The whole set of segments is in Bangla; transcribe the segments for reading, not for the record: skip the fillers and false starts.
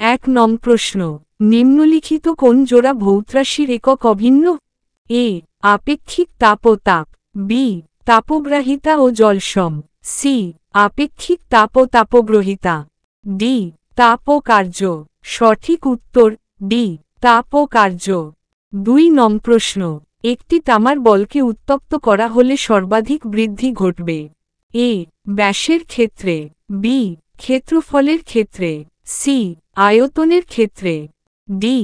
এক নং প্রশ্ন, নিম্নলিখিত কোন জোড়া ভৌতরাশির একক অভিন্ন? এ আপেক্ষিক তাপ ও তাপ, বি তাপগ্রাহিতা ও জলসম, সি আপেক্ষিক তাপ ও তাপগ্রহিতা, ডি তাপ ও কার্য। সঠিক উত্তর ডি তাপ ও কার্য। ২ নং প্রশ্ন, একটি তামার বলকে উত্তপ্ত করা হলে সর্বাধিক বৃদ্ধি ঘটবে? এ ব্যাসের ক্ষেত্রে, বি ক্ষেত্রফলের ক্ষেত্রে, সি আয়তনের ক্ষেত্রে, ডি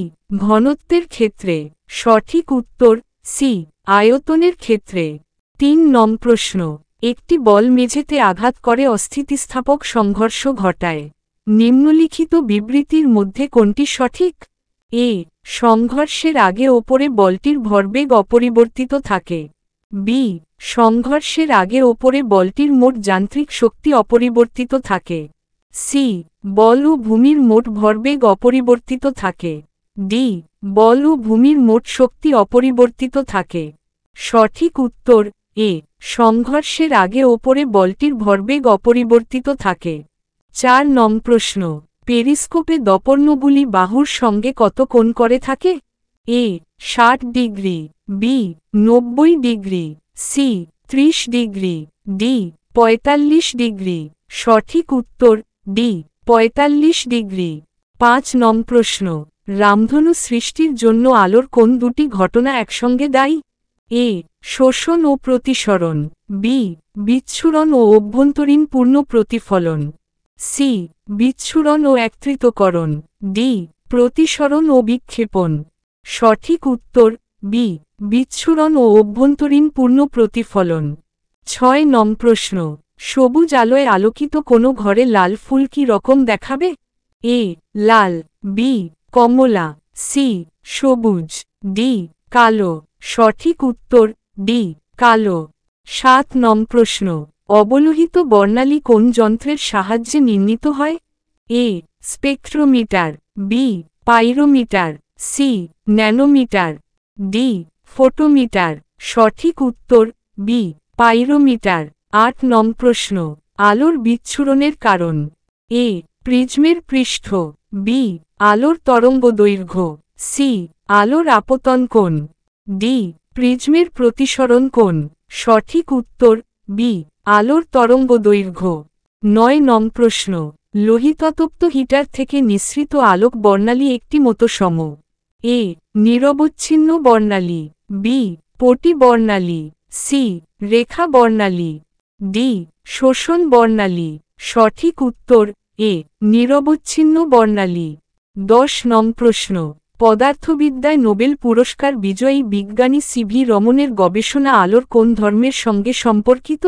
ঘনত্বের ক্ষেত্রে। সঠিক উত্তর সি আয়তনের ক্ষেত্রে। ৩ নং প্রশ্ন, একটি বল মেঝেতে আঘাত করে অস্থিতিস্থাপক সংঘর্ষ ঘটায়। নিম্নলিখিত বিবৃতির মধ্যে কোনটি সঠিক? এ সংঘর্ষের আগে ওপরে বলটির ভরবেগ অপরিবর্তিত থাকে, বি সংঘর্ষের আগে ওপরে বলটির মোট যান্ত্রিক শক্তি অপরিবর্তিত থাকে, সি বল ও ভূমির মোট ভরবেগ অপরিবর্তিত থাকে, ডি বল ও ভূমির মোট শক্তি অপরিবর্তিত থাকে। সঠিক উত্তর এ সংঘর্ষের আগে ওপরে বলটির ভরবেগ অপরিবর্তিত থাকে। ৪ নং প্রশ্ন, পেরিস্কোপে দর্পণগুলি বাহুর সঙ্গে কত কোণ করে থাকে? A ৬০ degree, B ৯০ degree, C ৩০ degree, D ৪৫ degree. সঠিক উত্তর ডি ৪৫ ডিগ্রি। ৫ নং প্রশ্ন, রামধনু সৃষ্টির জন্য আলোর কোন দুটি ঘটনা একসঙ্গে দায়ী? এ শোষণ ও প্রতিসরণ, বি বিচ্ছুরণ ও অভ্যন্তরীণ পূর্ণ প্রতিফলন, সি বিচ্ছুরণ ও একত্রিতকরণ, ডি প্রতিসরণ ও বিক্ষেপণ। সঠিক উত্তর বি বিচ্ছুরণ ও অভ্যন্তরীণ পূর্ণ প্রতিফলন। ৬ নং প্রশ্ন, সবুজ আলোয় আলোকিত কোনো ঘরে লাল ফুল কি রকম দেখাবে? এ লাল, বি কমলা, সি সবুজ, ডি কালো। সঠিক উত্তর ডি কালো। ৭ নং প্রশ্ন, অবলোহিত বর্ণালী কোন যন্ত্রের সাহায্যে নির্মিত হয়? A spectrometer, B pyrometer, C nanometer, D photometer. সঠিক উত্তর বি পাইরোমিটার। ৮ নং প্রশ্ন, আলোর বিচ্ছুরণের কারণ? এ প্রিজমের পৃষ্ঠ, বি আলোর তরঙ্গদৈর্ঘ্য, সি আলোর আপতন কোণ, ডি প্রিজমের প্রতিসরণ কোণ। সঠিক উত্তর বি আলোর তরঙ্গদৈর্ঘ্য। ৯ নং প্রশ্ন, লোহিততপ্ত হিটার থেকে নিঃসৃত আলোক বর্ণালী একটি মতো সম? এ নিরবচ্ছিন্ন বর্ণালী, বি পটি বর্ণালী, সি রেখা বর্ণালী, ডি শোষণ বর্ণালী। সঠিক উত্তর এ নিরবচ্ছিন্ন বর্ণালী। ১০ নং প্রশ্ন, পদার্থবিদ্যায় নোবেল পুরস্কার বিজয়ী বিজ্ঞানী সিভি রমনের গবেষণা আলোর কোন ধর্মের সঙ্গে সম্পর্কিত?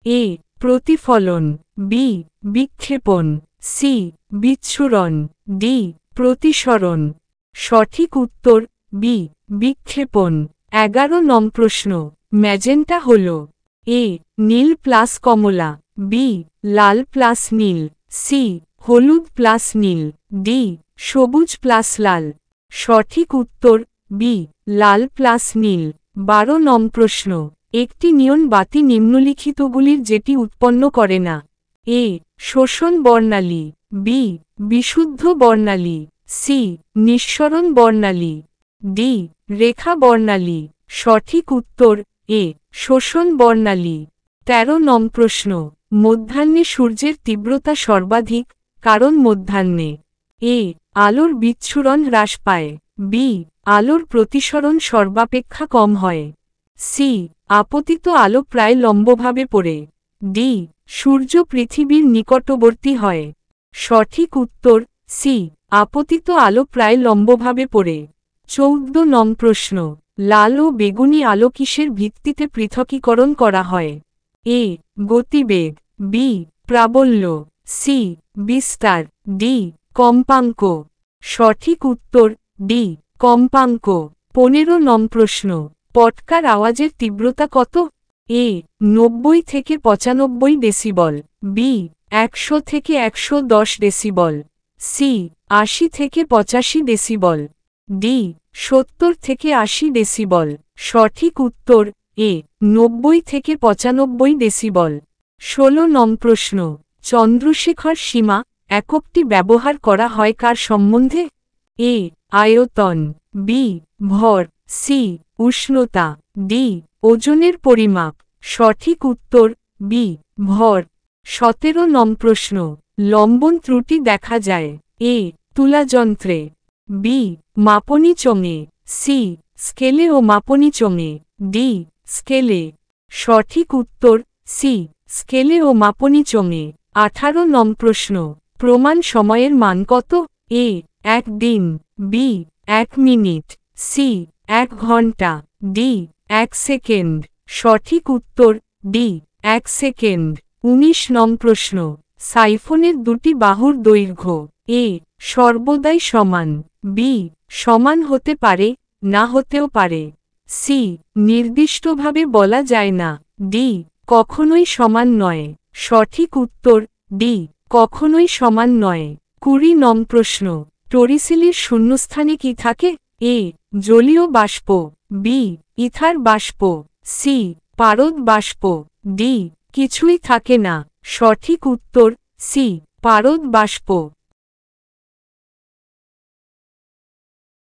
এ প্রতিফলন, বি বিক্ষেপণ, সি বিচ্ছুরণ, ডি প্রতিসরণ। সঠিক উত্তর বি বিক্ষেপণ। ১১ নং প্রশ্ন, ম্যাজেন্টা হল? এ নীল প্লাস কমলা, বি লাল প্লাস নীল, সি হলুদ প্লাস নীল, ডি সবুজ প্লাস লাল। সঠিক উত্তর বি লাল প্লাস নীল। ১২ নং প্রশ্ন, একটি নিয়ন বাতি নিম্নলিখিতগুলির যেটি উৎপন্ন করে না? এ শোষণ বর্ণালী, বি বিশুদ্ধ বর্ণালী, সি নিঃসরণ বর্ণালী, ডি রেখা বর্ণালী। সঠিক উত্তর এ শোষণ বর্ণালী। ১৩ নং প্রশ্ন, মধ্যাহ্নে সূর্যের তীব্রতা সর্বাধিক, কারণ মধ্যাহ্নে? এ আলোর বিচ্ছুরণ হ্রাস পায়, বি আলোর প্রতিসরণ সর্বাপেক্ষা কম হয়, সি আপতিত আলো প্রায় লম্বভাবে পড়ে, ডি সূর্য পৃথিবীর নিকটবর্তী হয়। সঠিক উত্তর সি আপতিত আলো প্রায় লম্বভাবে পড়ে। ১৪ নং প্রশ্ন, লাল ও বেগুনি আলো কিসের ভিত্তিতে পৃথকীকরণ করা হয়? এ গতিবেগ, বি প্রাবল্য, সি বিস্তার, ডি কম্পাঙ্ক। সঠিক উত্তর ডি কম্পাঙ্ক। ১৫ নং প্রশ্ন, পটকার আওয়াজের তীব্রতা কত? এ ৯০ থেকে ৯৫ ডেসিবল, বি ১০০ থেকে ১১০ ডেসিবল, সি ৮০ থেকে ৮৫ ডেসিবল, ডি ৭০ থেকে ৮০ ডেসিবল। সঠিক উত্তর এ ৯০ থেকে ৯৫ ডেসিবল। ১৬ নং প্রশ্ন, চন্দ্রশেখর সীমা এককটি ব্যবহার করা হয় কার সম্বন্ধে? এ আয়তন, বি ভর, সি উষ্ণতা, ডি ওজনের পরিমাপ। সঠিক উত্তর বি ভর। 17 নং প্রশ্ন। লম্বন ত্রুটি দেখা যায় এ তুলাযন্ত্রে, বি মাপনী চোঙে, সি স্কেলে ও মাপনী চোঙে, ডি স্কেলে। সঠিক উত্তর সি স্কেলে ও মাপনী চোঙে। 18 নং প্রশ্ন। প্রমাণ সময়ের মান কত? এ 1 দিন, বি 1 মিনিট, সি 1 ঘন্টা, ডি 1 সেকেন্ড। সঠিক উত্তর ডি 1 সেকেন্ড। 19 নং প্রশ্ন। সাইফোনের দুটি বাহুর দৈর্ঘ্য এ সর্বদাই সমান, বি সমান হতে পারে, না হতেও পারে, সি নির্দিষ্টভাবে বলা যায় না, ডি কখনোই সমান নয়। সঠিক উত্তর ডি কখনোই সমান নয়। 20 নং প্রশ্ন। টরিসিলির শূন্যস্থানে কি থাকে? এ জলীয় বাষ্প, বি ইথার বাষ্প, সি পারদ বাষ্প, ডি কিছুই থাকে না। সঠিক উত্তর সি পারদ বাষ্প।